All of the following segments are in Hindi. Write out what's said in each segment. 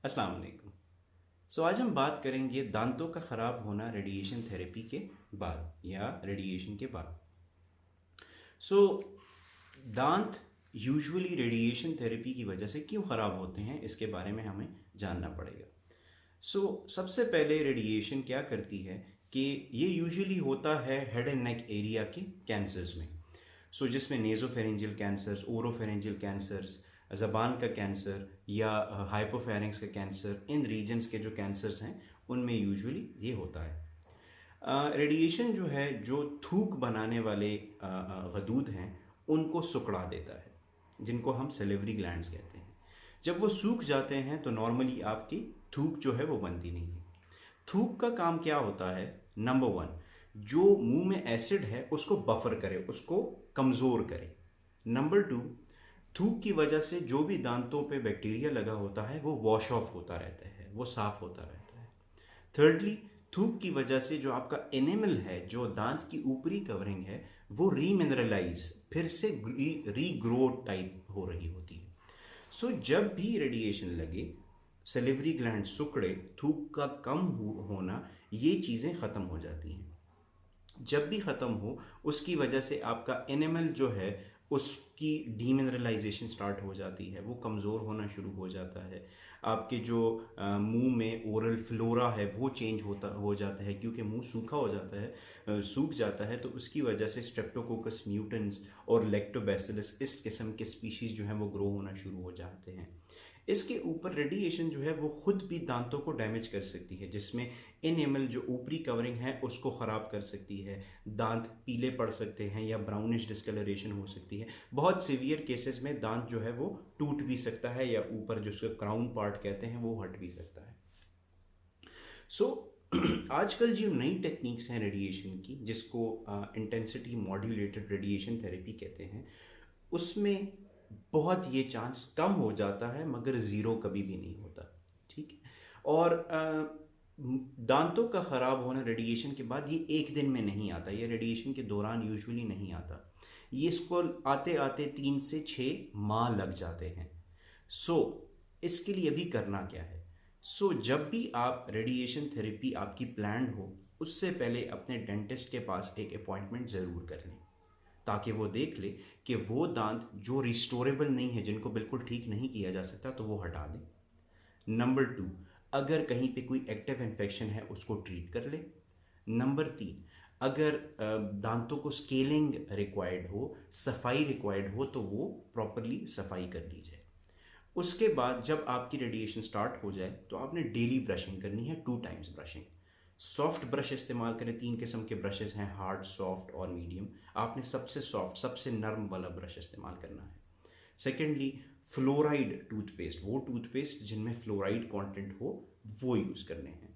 अस्सलाम वालेकुम। आज हम बात करेंगे दांतों का ख़राब होना रेडिएशन थेरेपी के बाद या रेडिएशन के बाद। सो दांत यूजुअली रेडिएशन थेरेपी की वजह से क्यों ख़राब होते हैं, इसके बारे में हमें जानना पड़ेगा। सबसे पहले रेडिएशन क्या करती है कि ये यूजुअली होता है हेड एंड नेक एरिया के कैंसर्स में। जिसमें नेज़ोफेरेंजियल कैंसर्स, ओरोफेरेंजियल कैंसर्स, ज़बान का कैंसर या हाइपोफेरिंक्स का कैंसर, इन रीजन्स के जो कैंसर्स हैं उनमें यूजुअली ये होता है। रेडिएशन जो है, जो थूक बनाने वाले गदूद हैं उनको सुकड़ा देता है, जिनको हम सैलिवरी ग्लैंड्स कहते हैं। जब वो सूख जाते हैं तो नॉर्मली आपकी थूक जो है वो बनती नहीं है। थूक का काम क्या होता है? नंबर वन, जो मुंह में एसिड है उसको बफर करे, उसको कमज़ोर करे। नंबर टू, थूक की वजह से जो भी दांतों पे बैक्टीरिया लगा होता है वो वॉश ऑफ होता रहता है, वो साफ होता रहता है। थर्डली, थूक की वजह से जो आपका एनिमल है, जो दांत की ऊपरी कवरिंग है, वो रीमिनरलाइज, फिर से रीग्रो टाइप हो रही होती है। जब भी रेडिएशन लगे, सैलिवरी ग्लैंड सुकड़े, थूक का कम होना, ये चीज़ें ख़त्म हो जाती हैं। जब भी ख़त्म हो, उसकी वजह से आपका एनिमल जो है उसकी डीमिनरलाइजेशन स्टार्ट हो जाती है, वो कमज़ोर होना शुरू हो जाता है। आपके जो मुंह में ओरल फ्लोरा है वो चेंज हो जाता है, क्योंकि मुंह सूखा हो जाता है, सूख जाता है, तो उसकी वजह से स्ट्रेप्टोकोकस म्यूटेंस और लैक्टोबैसिलस, इस किस्म के स्पीशीज़ जो हैं वो ग्रो होना शुरू हो जाते हैं। इसके ऊपर रेडिएशन जो है वो खुद भी दांतों को डैमेज कर सकती है, जिसमें इनेमल जो ऊपरी कवरिंग है उसको ख़राब कर सकती है। दांत पीले पड़ सकते हैं या ब्राउनिश डिस्कलरेशन हो सकती है। बहुत सीवियर केसेस में दांत जो है वो टूट भी सकता है, या ऊपर जो उसका क्राउन पार्ट कहते हैं वो हट भी सकता है। आजकल जो नई टेक्निक्स हैं रेडिएशन की, जिसको इंटेंसिटी मॉड्यूलेटेड रेडिएशन थेरेपी कहते हैं, उसमें बहुत ये चांस कम हो जाता है, मगर ज़ीरो कभी भी नहीं होता। ठीक है। और दांतों का ख़राब होना रेडिएशन के बाद ये एक दिन में नहीं आता, ये रेडिएशन के दौरान यूजुअली नहीं आता। ये इसको आते आते 3 से 6 माह लग जाते हैं। इसके लिए अभी करना क्या है? जब भी आप रेडिएशन थेरेपी आपकी प्लान्ड हो, उससे पहले अपने डेंटिस्ट के पास एक अपॉइंटमेंट ज़रूर कर लें, ताकि वो देख ले कि वो दांत जो रिस्टोरेबल नहीं है, जिनको बिल्कुल ठीक नहीं किया जा सकता, तो वो हटा दें। नंबर 2, अगर कहीं पे कोई एक्टिव इन्फेक्शन है उसको ट्रीट कर ले। नंबर 3, अगर दांतों को स्केलिंग रिक्वायर्ड हो, सफाई रिक्वायर्ड हो, तो वो प्रॉपरली सफाई कर ली जाए। उसके बाद जब आपकी रेडिएशन स्टार्ट हो जाए तो आपने डेली ब्रशिंग करनी है, 2 टाइम्स ब्रशिंग। सॉफ्ट ब्रश इस्तेमाल करें, 3 किस्म के ब्रशेस हैं, हार्ड, सॉफ्ट और मीडियम। आपने सबसे सॉफ्ट, सबसे नरम वाला ब्रश इस्तेमाल करना है। सेकेंडली, फ्लोराइड टूथपेस्ट, वो टूथपेस्ट जिनमें फ्लोराइड कंटेंट हो, वो यूज़ करने हैं।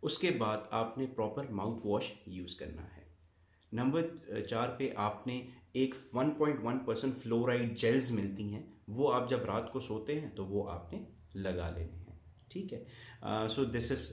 उसके बाद आपने प्रॉपर माउथ वॉश यूज़ करना है। नंबर 4 पे आपने एक 1.1% फ्लोराइड जेल्स मिलती हैं, वो आप जब रात को सोते हैं तो वो आपने लगा लेने हैं। ठीक है। This is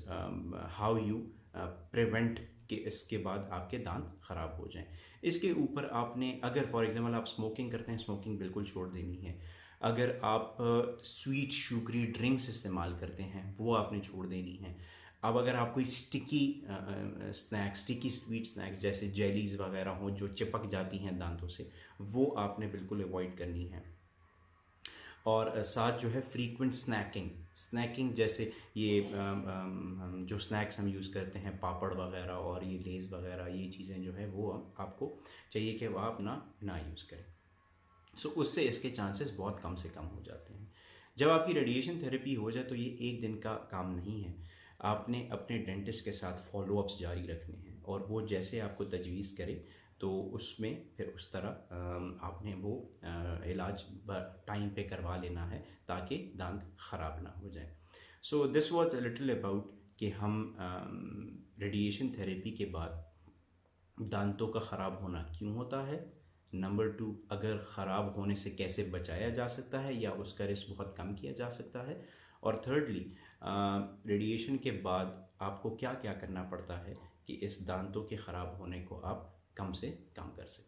how you prevent कि इसके बाद आपके दांत ख़राब हो जाएं। इसके ऊपर आपने, अगर फॉर एग्जांपल आप स्मोकिंग करते हैं, स्मोकिंग बिल्कुल छोड़ देनी है। अगर आप स्वीट शुगरी ड्रिंक्स इस्तेमाल करते हैं, वो आपने छोड़ देनी है। अब अगर आप कोई sticky snacks, sticky sweet snacks जैसे जेलीज़ वगैरह हों जो चिपक जाती हैं दांतों से, वो आपने बिल्कुल अवॉइड करनी है। और साथ जो है फ्रीक्वेंट स्नैकिंग जैसे ये जो स्नैक्स हम यूज़ करते हैं, पापड़ वगैरह और ये लेज़ वगैरह, ये चीज़ें जो है वो आपको चाहिए कि वो आप ना यूज़ करें। उससे इसके चांसेस बहुत कम से कम हो जाते हैं। जब आपकी रेडिएशन थेरेपी हो जाए तो ये एक दिन का काम नहीं है। आपने अपने डेंटिस्ट के साथ फॉलोअप्स जारी रखने हैं, और वो जैसे आपको तजवीज़ करे तो उसमें फिर उस तरह आपने वो इलाज टाइम पे करवा लेना है, ताकि दांत ख़राब ना हो जाए। This was a little about कि हम रेडिएशन थेरेपी के बाद दांतों का ख़राब होना क्यों होता है। नंबर 2, अगर ख़राब होने से कैसे बचाया जा सकता है या उसका रिस्क बहुत कम किया जा सकता है। और थर्डली, रेडिएशन के बाद आपको क्या क्या करना पड़ता है कि इस दांतों के ख़राब होने को आप कम से कम कर सकें।